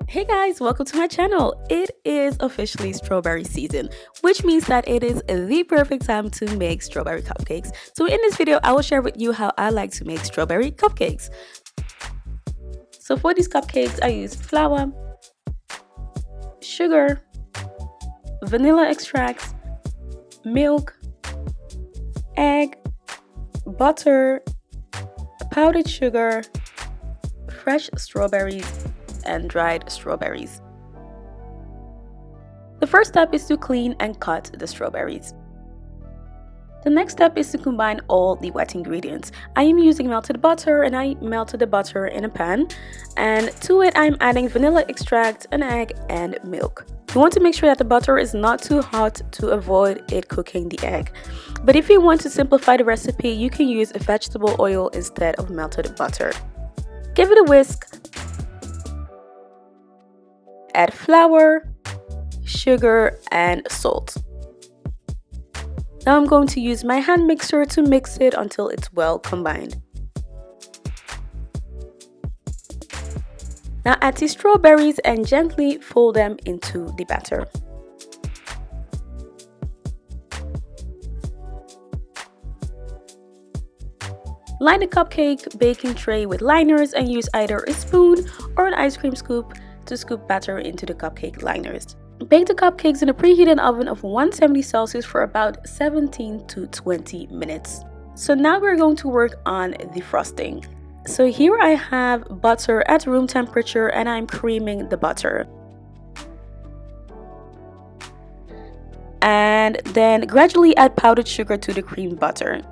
Hey guys, welcome to my channel. It is officially strawberry season, which means that it is the perfect time to make strawberry cupcakes. So in this video, I will share with you how I like to make strawberry cupcakes. So for these cupcakes, I use flour, sugar, vanilla extract, milk, egg, butter, powdered sugar, fresh strawberries, and dried strawberries. The first step is to clean and cut the strawberries. The next step is to combine all the wet ingredients. I am using melted butter, and I melted the butter in a pan, and to it I'm adding vanilla extract, an egg, and milk. You want to make sure that the butter is not too hot to avoid it cooking the egg. But if you want to simplify the recipe, you can use vegetable oil instead of melted butter. Give it a whisk. Add flour, sugar, and salt. Now I'm going to use my hand mixer to mix it until it's well combined. Now add the strawberries and gently fold them into the batter. Line the cupcake baking tray with liners and use either a spoon or an ice cream scoop to scoop batter into the cupcake liners. Bake the cupcakes in a preheated oven of 170 Celsius for about 17 to 20 minutes. So now we're going to work on the frosting. So here I have butter at room temperature and I'm creaming the butter. And then gradually add powdered sugar to the creamed butter.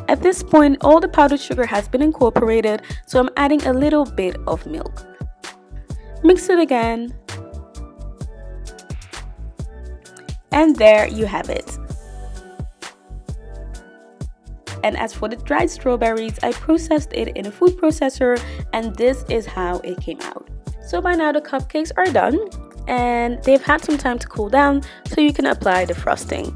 At this point, all the powdered sugar has been incorporated, so I'm adding a little bit of milk. Mix it again. And there you have it. And as for the dried strawberries, I processed it in a food processor, and this is how it came out. So by now the cupcakes are done, and they've had some time to cool down, so you can apply the frosting.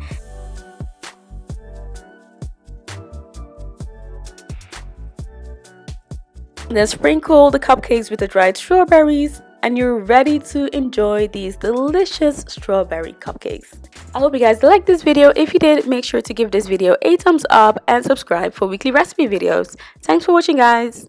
Then sprinkle the cupcakes with the dried strawberries, and you're ready to enjoy these delicious strawberry cupcakes. I hope you guys liked this video. If you did, make sure to give this video a thumbs up and subscribe for weekly recipe videos. Thanks for watching, guys.